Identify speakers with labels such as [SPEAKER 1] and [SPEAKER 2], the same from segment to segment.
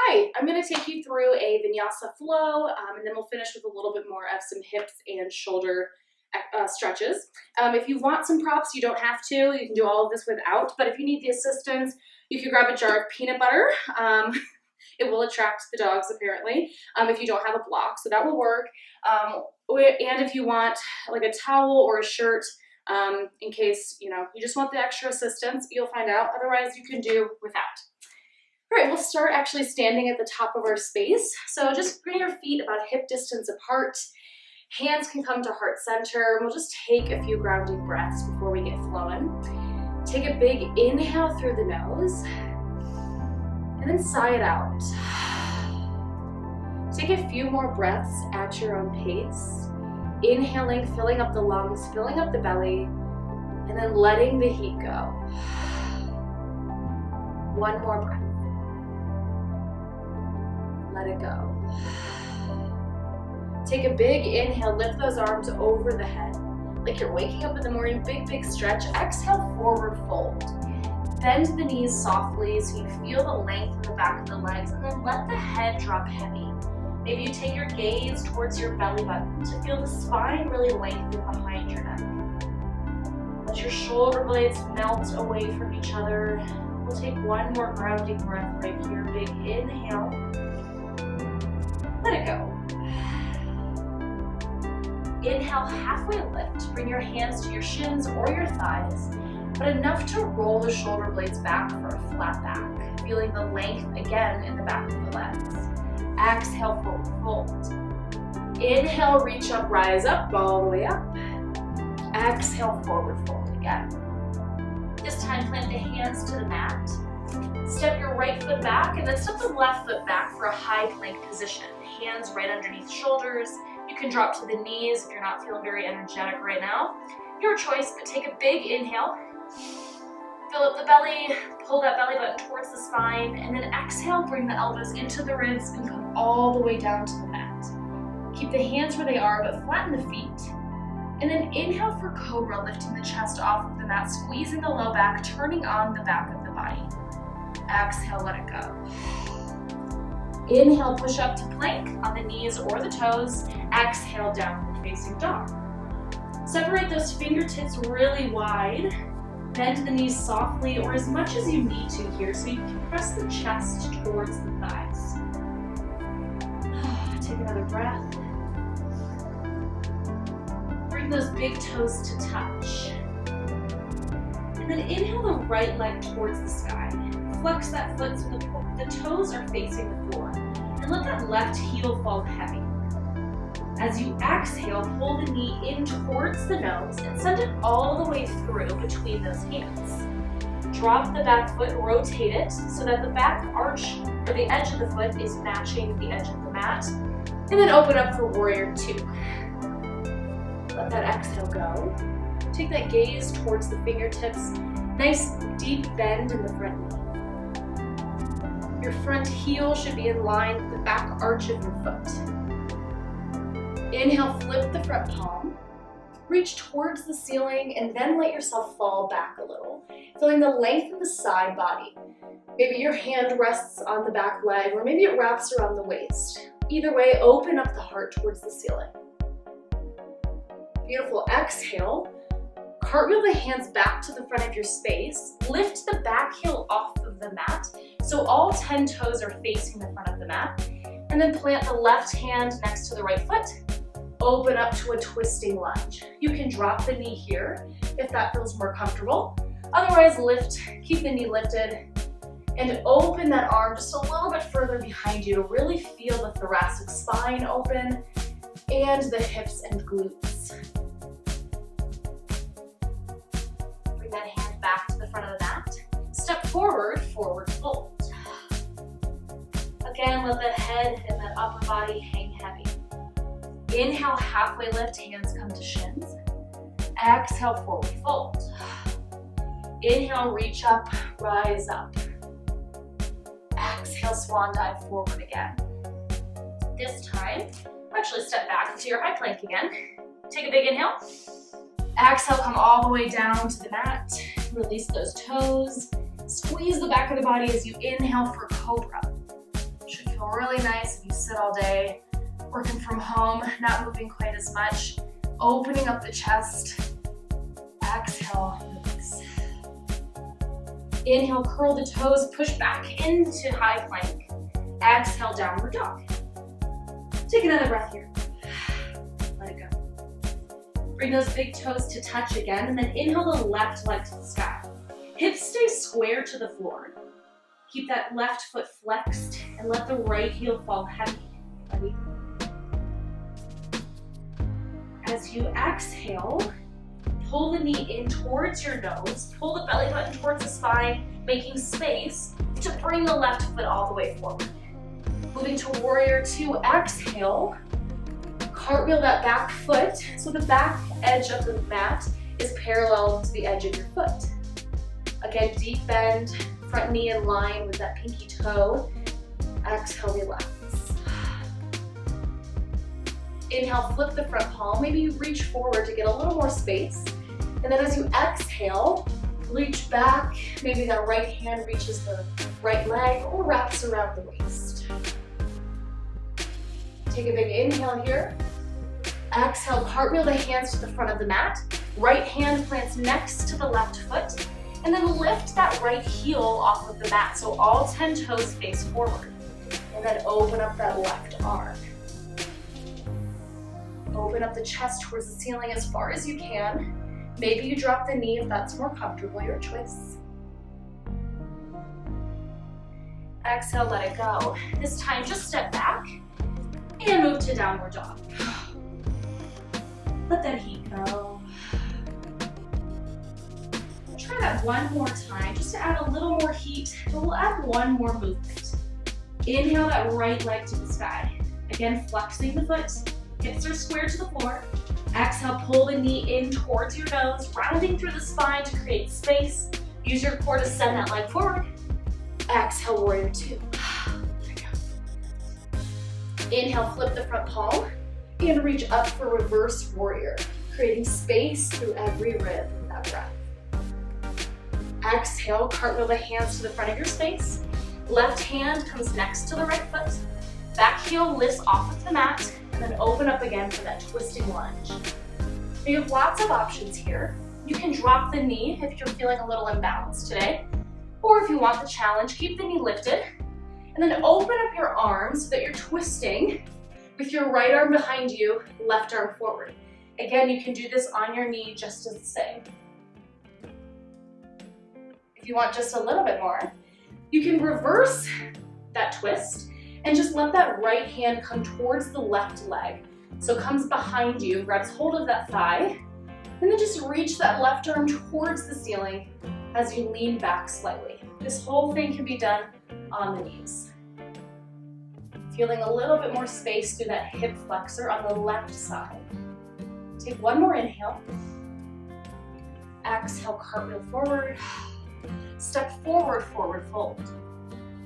[SPEAKER 1] right, I'm going to take you through a Vinyasa flow, and then we'll finish with a little bit more of some hips and shoulder stretches. If you want some props, you don't have to. You can do all of this without, but if you need the assistance, you can grab a jar of peanut butter. It will attract the dogs, apparently, if you don't have a block, so that will work. And if you want like a towel or a shirt, in case, you just want the extra assistance, you'll find out. Otherwise, you can do without. All right, we'll start actually standing at the top of our space. So just bring your feet about hip distance apart. Hands can come to heart center. We'll just take a few grounding breaths before we get flowing. Take a big inhale through the nose, and then sigh it out. Take a few more breaths at your own pace. Inhaling, filling up the lungs, filling up the belly, and then letting the heat go. One more breath. Let it go. Take a big inhale, lift those arms over the head, like you're waking up in the morning, big, big stretch. Exhale, forward fold. Bend the knees softly so you feel the length in the back of the legs, and then let the head drop heavy. Maybe you take your gaze towards your belly button to feel the spine really lengthen behind your neck. Let your shoulder blades melt away from each other. We'll take one more grounding breath right here. Big inhale. Let it go. Inhale, halfway lift. Bring your hands to your shins or your thighs, but enough to roll the shoulder blades back for a flat back. Feeling the length again in the back of the legs. Exhale, forward fold. Inhale, reach up, rise up, all the way up. Exhale, forward fold again. This time, plant the hands to the mat. Step your right foot back, and then step the left foot back for a high plank position. Hands right underneath shoulders. You can drop to the knees if you're not feeling very energetic right now. Your choice, but take a big inhale. Fill up the belly, pull that belly button towards the spine, and then exhale, bring the elbows into the ribs and come all the way down to the mat. Keep the hands where they are, but flatten the feet. And then inhale for cobra, lifting the chest off of the mat, squeezing the low back, turning on the back of the body. Exhale, let it go. Inhale, push up to plank on the knees or the toes. Exhale, downward facing dog. Separate those fingertips really wide. Bend the knees softly or as much as you need to here so you can press the chest towards the thighs. Take another breath. Bring those big toes to touch. And then inhale the right leg towards the sky. Flex that foot so the toes are facing the floor. And let that left heel fall heavy. As you exhale, pull the knee in towards the nose and send it all the way through between those hands. Drop the back foot, rotate it so that the back arch or the edge of the foot is matching the edge of the mat. And then open up for warrior two. Let that exhale go. Take that gaze towards the fingertips. Nice deep bend in the front knee. Your front heel should be in line with the back arch of your foot. Inhale, flip the front palm. Reach towards the ceiling and then let yourself fall back a little, feeling the length of the side body. Maybe your hand rests on the back leg or maybe it wraps around the waist. Either way, open up the heart towards the ceiling. Beautiful. Exhale. Cartwheel the hands back to the front of your space. Lift the back heel off of the mat so all 10 toes are facing the front of the mat. And then plant the left hand next to the right foot. Open up to a twisting lunge. You can drop the knee here if that feels more comfortable. Otherwise, lift, keep the knee lifted, and open that arm just a little bit further behind you to really feel the thoracic spine open and the hips and glutes. Bring that hand back to the front of the mat. Step forward, forward fold. Again, let that head and that upper body hang heavy. Inhale, halfway lift, hands come to shins. Exhale, forward fold. Inhale, reach up, rise up. Exhale, swan dive forward again. This time, actually step back into your high plank again. Take a big inhale. Exhale, come all the way down to the mat. Release those toes. Squeeze the back of the body as you inhale for cobra. Should feel really nice if you sit all day, working from home, not moving quite as much. Opening up the chest. Exhale, release. Inhale, curl the toes, push back into high plank. Exhale, downward dog. Take another breath here. Let it go. Bring those big toes to touch again, and then inhale the left leg to the sky. Hips stay square to the floor. Keep that left foot flexed and let the right heel fall heavy. Ready? As you exhale, pull the knee in towards your nose, pull the belly button towards the spine, making space to bring the left foot all the way forward. Moving to warrior two, exhale, cartwheel that back foot so the back edge of the mat is parallel to the edge of your foot. Again, deep bend, front knee in line with that pinky toe. Exhale, relax. Inhale, flip the front palm. Maybe you reach forward to get a little more space. And then as you exhale, reach back. Maybe that right hand reaches the right leg or wraps around the waist. Take a big inhale here. Exhale, cartwheel the hands to the front of the mat. Right hand plants next to the left foot. And then lift that right heel off of the mat so all 10 toes face forward. And then open up that left arm. Open up the chest towards the ceiling as far as you can. Maybe you drop the knee if that's more comfortable, your choice. Exhale, let it go. This time, just step back and move to downward dog. Let that heat go. Try that one more time, just to add a little more heat, but we'll add one more movement. Inhale that right leg to the sky. Again, flexing the foot, hips are square to the floor. Exhale, pull the knee in towards your nose, rounding through the spine to create space. Use your core to send that leg forward. Exhale, warrior two. There you go. Inhale, flip the front palm, and reach up for reverse warrior, creating space through every rib with that breath. Exhale, cartwheel the hands to the front of your space. Left hand comes next to the right foot. Back heel lifts off of the mat, and then open up again for that twisting lunge. You have lots of options here. You can drop the knee if you're feeling a little imbalanced today, or if you want the challenge, keep the knee lifted, and then open up your arms so that you're twisting with your right arm behind you, left arm forward. Again, you can do this on your knee just as the same. If you want just a little bit more, you can reverse that twist and just let that right hand come towards the left leg. So it comes behind you, grabs hold of that thigh, and then just reach that left arm towards the ceiling as you lean back slightly. This whole thing can be done on the knees. Feeling a little bit more space through that hip flexor on the left side. Take one more inhale. Exhale, cartwheel forward. Step forward, forward fold.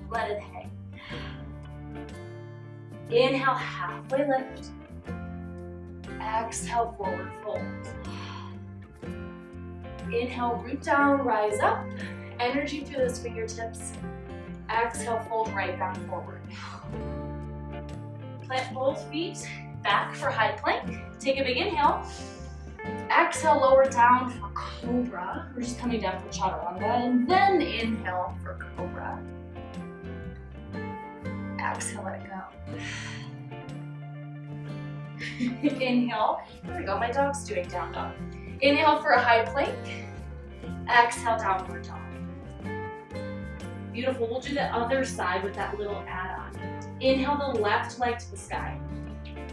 [SPEAKER 1] Let it hang. Inhale, halfway lift. Exhale, forward fold. Inhale, root down, rise up. Energy through those fingertips. Exhale, fold right back forward. Plant both feet back for high plank. Take a big inhale. Exhale, lower down for cobra. We're just coming down for chaturanga, and then inhale for cobra. Exhale, let it go. Inhale. Here we go, my dog's doing down dog. Inhale for a high plank. Exhale, downward dog. Beautiful. We'll do the other side with that little add-on. Inhale the left leg to the sky.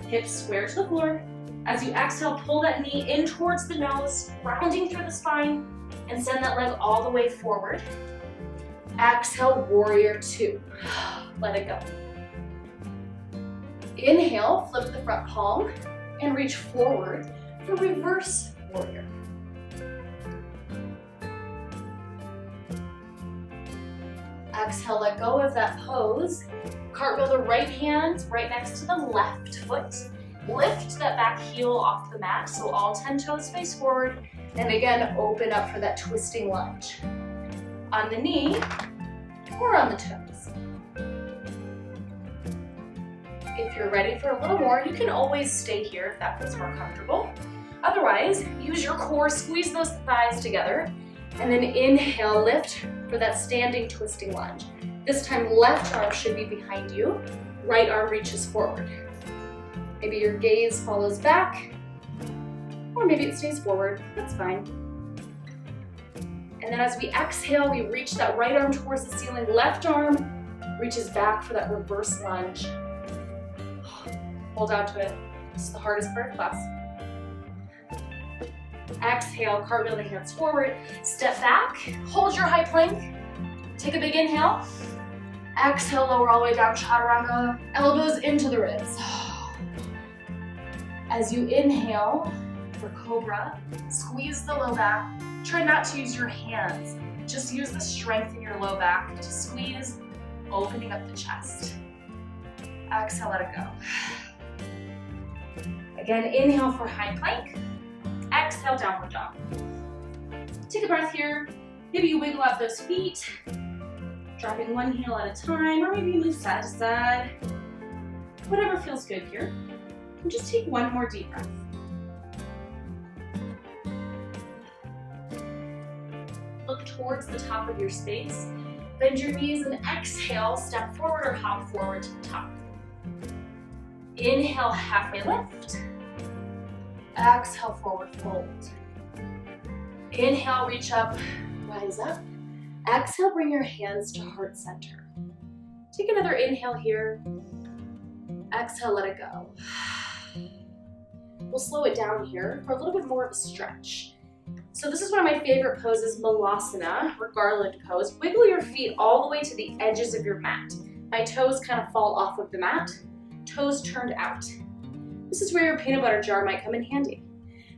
[SPEAKER 1] Hips square to the floor. As you exhale, pull that knee in towards the nose, rounding through the spine, and send that leg all the way forward. Exhale, warrior two. Let it go. Inhale, flip the front palm, and reach forward for reverse warrior. Exhale, let go of that pose. Cartwheel the right hand right next to the left foot. Lift that back heel off the mat so all 10 toes face forward. And again, open up for that twisting lunge. On the knee or on the toes. If you're ready for a little more, you can always stay here if that feels more comfortable. Otherwise, use your core, squeeze those thighs together, and then inhale, lift for that standing twisting lunge. This time, left arm should be behind you, right arm reaches forward. Maybe your gaze follows back, or maybe it stays forward, that's fine. And then as we exhale, we reach that right arm towards the ceiling, left arm reaches back for that reverse lunge. Hold on to it. This is the hardest part of class. Exhale, cartwheel the hands forward, step back, hold your high plank, take a big inhale. Exhale, lower all the way down, chaturanga, elbows into the ribs. As you inhale for cobra, squeeze the low back. Try not to use your hands, just use the strength in your low back to squeeze, opening up the chest. Exhale, let it go. Again, inhale for high plank. Exhale, downward dog. Take a breath here. Maybe you wiggle out those feet, dropping one heel at a time, or maybe you move side to side. Whatever feels good here. And just take one more deep breath. Look towards the top of your space. Bend your knees and exhale, step forward or hop forward to the top. Inhale, halfway lift. Exhale, forward fold. Inhale, reach up, rise up. Exhale, bring your hands to heart center. Take another inhale here. Exhale, let it go. We'll slow it down here for a little bit more of a stretch. So this is one of my favorite poses, Malasana, or garland pose. Wiggle your feet all the way to the edges of your mat. My toes kind of fall off of the mat, toes turned out. This is where your peanut butter jar might come in handy.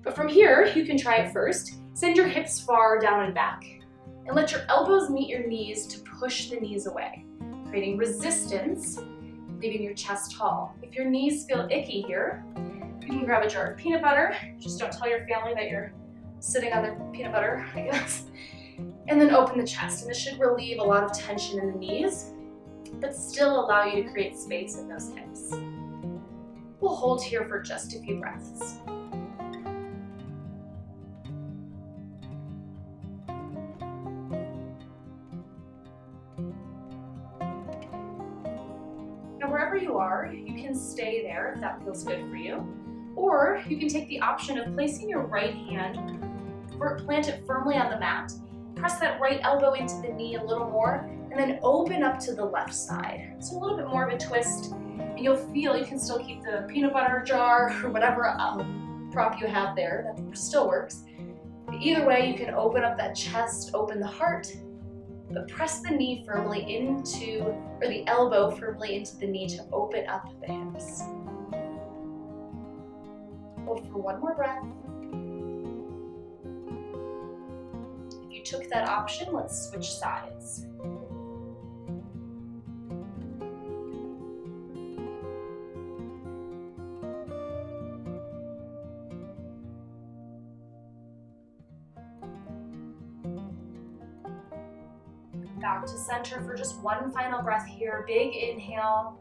[SPEAKER 1] But from here, you can try it first. Send your hips far down and back, and let your elbows meet your knees to push the knees away, creating resistance, leaving your chest tall. If your knees feel icky here, you can grab a jar of peanut butter. Just don't tell your family that you're sitting on their peanut butter, I guess. And then open the chest, and this should relieve a lot of tension in the knees, but still allow you to create space in those hips. We'll hold here for just a few breaths. Now wherever you are, you can stay there if that feels good for you. Or you can take the option of placing your right hand, or plant it firmly on the mat, press that right elbow into the knee a little more, and then open up to the left side. So a little bit more of a twist, and you'll feel you can still keep the peanut butter jar or whatever prop you have there, that still works. But either way, you can open up that chest, open the heart, but press the knee firmly into, or the elbow firmly into the knee to open up the hips. Hold for one more breath. If you took that option, let's switch sides. Back to center for just one final breath here. Big inhale,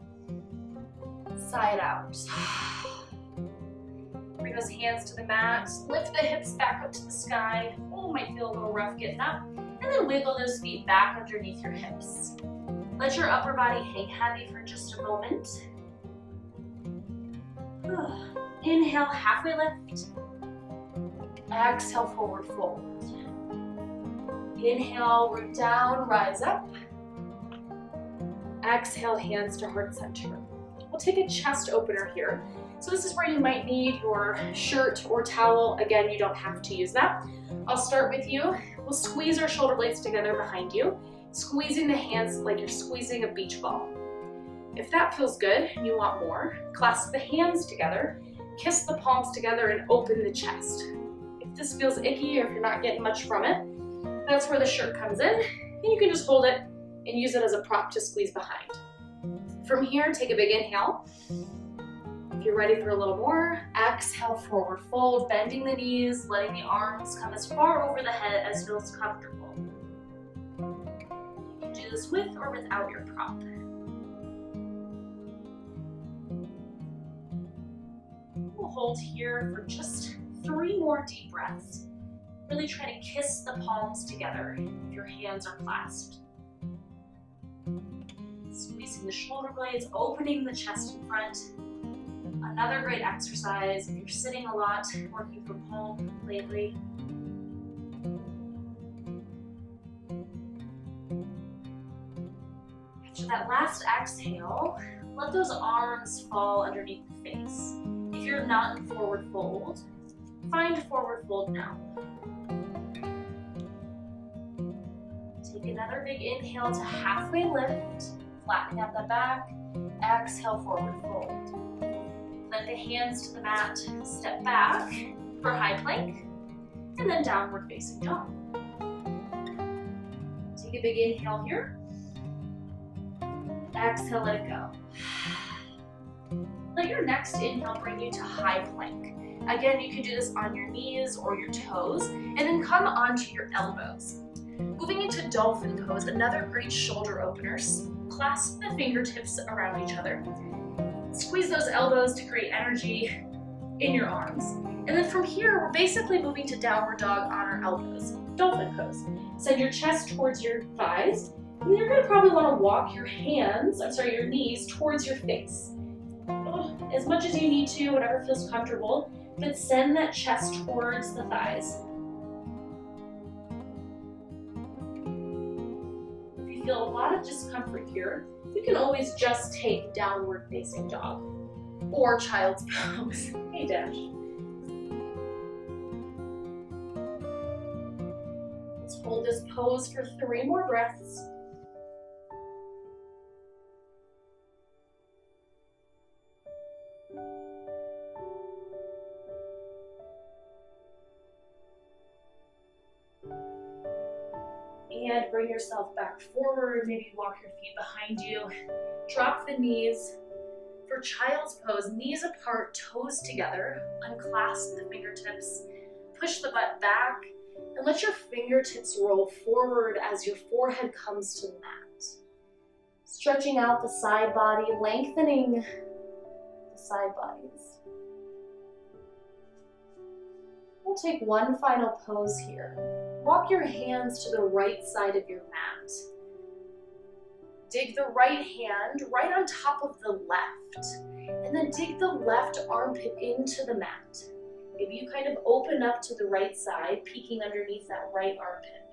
[SPEAKER 1] sigh it out. Bring those hands to the mat, lift the hips back up to the sky. Oh, might feel a little rough getting up. And then wiggle those feet back underneath your hips. Let your upper body hang heavy for just a moment. Inhale, halfway lift. Exhale, forward fold. Inhale, root down, rise up. Exhale, hands to heart center. We'll take a chest opener here. So this is where you might need your shirt or towel. Again, you don't have to use that. I'll start with you. We'll squeeze our shoulder blades together behind you, squeezing the hands like you're squeezing a beach ball. If that feels good and you want more, clasp the hands together, kiss the palms together, and open the chest. If this feels icky or if you're not getting much from it, that's where the shirt comes in, and you can just hold it and use it as a prop to squeeze behind. From here, take a big inhale. If you're ready for a little more, exhale, forward fold, bending the knees, letting the arms come as far over the head as feels comfortable. You can do this with or without your prop. hold here for just 3 more deep breaths. Really try to kiss the palms together if your hands are clasped. Squeezing the shoulder blades, opening the chest in front. Another great exercise if you're sitting a lot, working from home lately. After that last exhale, let those arms fall underneath the face. If you're not in forward fold, find forward fold now. Take another big inhale to halfway lift, flattening out the back. Exhale, forward fold. Plant the hands to the mat, step back for high plank, and then downward facing dog. Take a big inhale here. Exhale, let it go. Let your next inhale bring you to high plank. Again, you can do this on your knees or your toes, and then come onto your elbows. Moving into dolphin pose, another great shoulder opener. Clasp the fingertips around each other. Squeeze those elbows to create energy in your arms. And then from here, we're basically moving to downward dog on our elbows. Dolphin pose. Send your chest towards your thighs. And you're gonna probably wanna walk your your knees towards your face. As much as you need to, whatever feels comfortable, but send that chest towards the thighs. If you feel a lot of discomfort here, you can always just take downward facing dog or child's pose. Hey, Dash. Let's hold this pose for 3 more breaths. And bring yourself back forward. Maybe walk your feet behind you. Drop the knees. For child's pose, knees apart, toes together. Unclasp the fingertips. Push the butt back. And let your fingertips roll forward as your forehead comes to the mat. Stretching out the side body, lengthening the side bodies. We'll take one final pose here. Walk your hands to the right side of your mat. Dig the right hand right on top of the left, and then dig the left armpit into the mat. Maybe you kind of open up to the right side, peeking underneath that right armpit.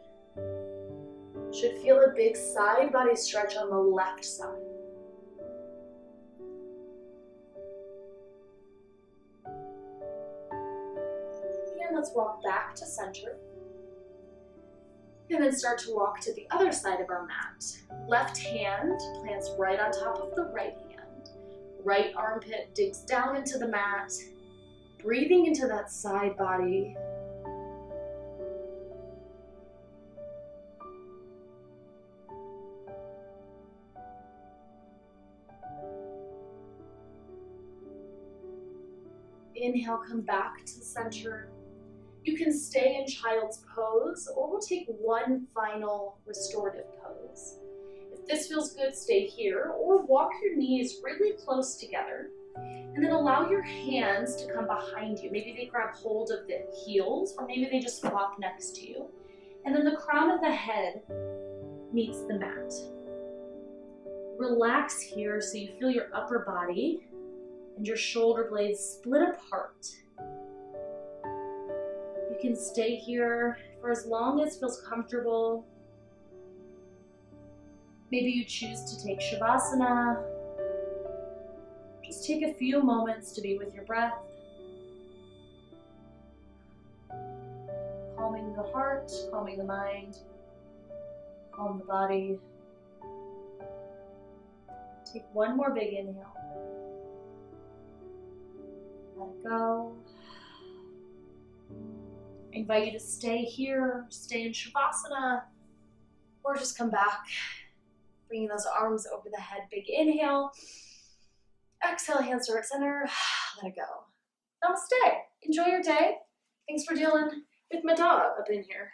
[SPEAKER 1] Should feel a big side body stretch on the left side. And let's walk back to center. And then start to walk to the other side of our mat. Left hand plants right on top of the right hand. Right armpit digs down into the mat. Breathing into that side body. Inhale, come back to the center. You can stay in child's pose, or we'll take one final restorative pose. If this feels good, stay here, or walk your knees really close together, and then allow your hands to come behind you. Maybe they grab hold of the heels, or maybe they just flop next to you. And then the crown of the head meets the mat. Relax here so you feel your upper body and your shoulder blades split apart. You can stay here for as long as feels comfortable. Maybe you choose to take Shavasana. Just take a few moments to be with your breath. Calming the heart, calming the mind, calm the body. Take one more big inhale. Let it go. I invite you to stay here, stay in Shavasana, or just come back, bringing those arms over the head. Big inhale. Exhale, hands to heart center. Let it go. Namaste. Enjoy your day. Thanks for dealing with my dog up in here.